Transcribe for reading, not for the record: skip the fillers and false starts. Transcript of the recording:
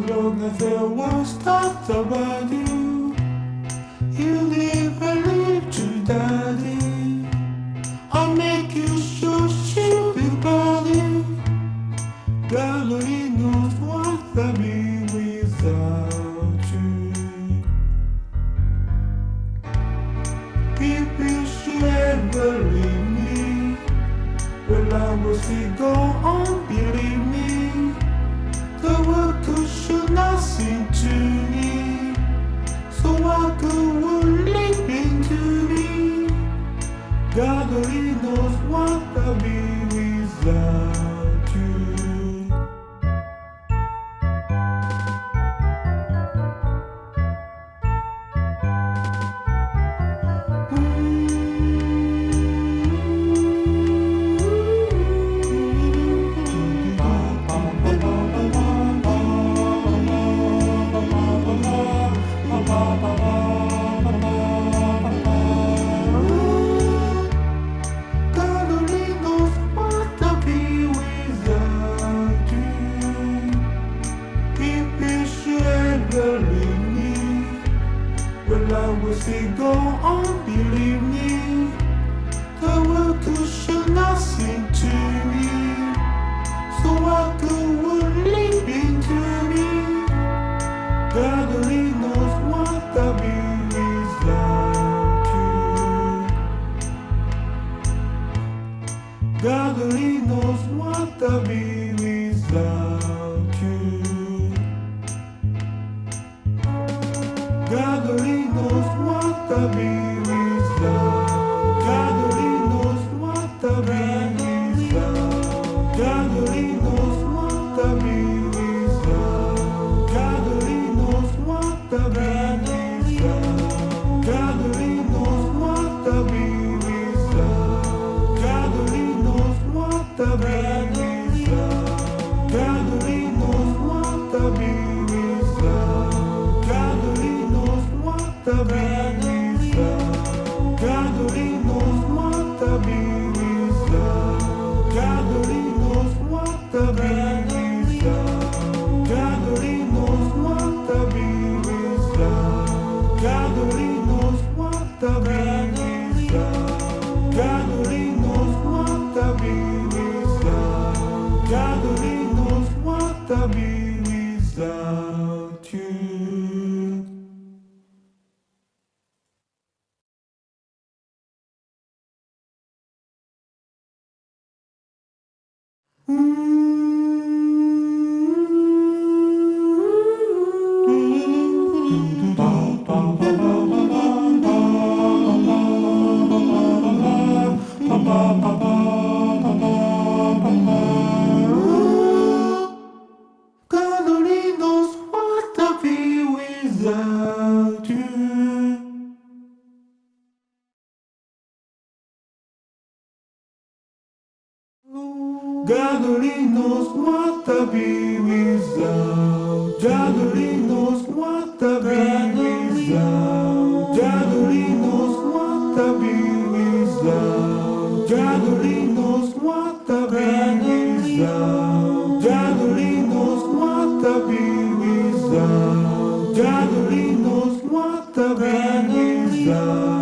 long as there was thoughts about you. You live and live to daddy. I'll make you so stupid about it. God only knows what I'll be without you. If you should ever leave me, well, I will still go on, believe me. The world could show nothing to me, so I could leap into me. God only knows what I'll be without you. God only knows what I'll be without you. If you should ever leave me, well, I will still go on, believe me. The world could show nothing to me, so I could leap into me. God only knows what I'll be without you. God only knows what I'll be without you. God only knows what I'll be without. God only knows what I'll be without. God only knows what I'll be without. God only knows what I'll be without. God only knows what I'll be without. God only knows what I'll be without. God only knows what I'll be without. God only knows what I'll be without. God only knows what I'll be without. God only knows what I'll be without. God only knows what I'll be without. God only knows what I'll be without. God only knows what I'll be without. God only knows what I'll be without you. God only knows what I'll be without you. God only knows what I'll be without. God only knows what I'll be without. God only knows what I'll be without. God only knows what I'll be without. God only knows what I'll be without. God only knows what I'll be without.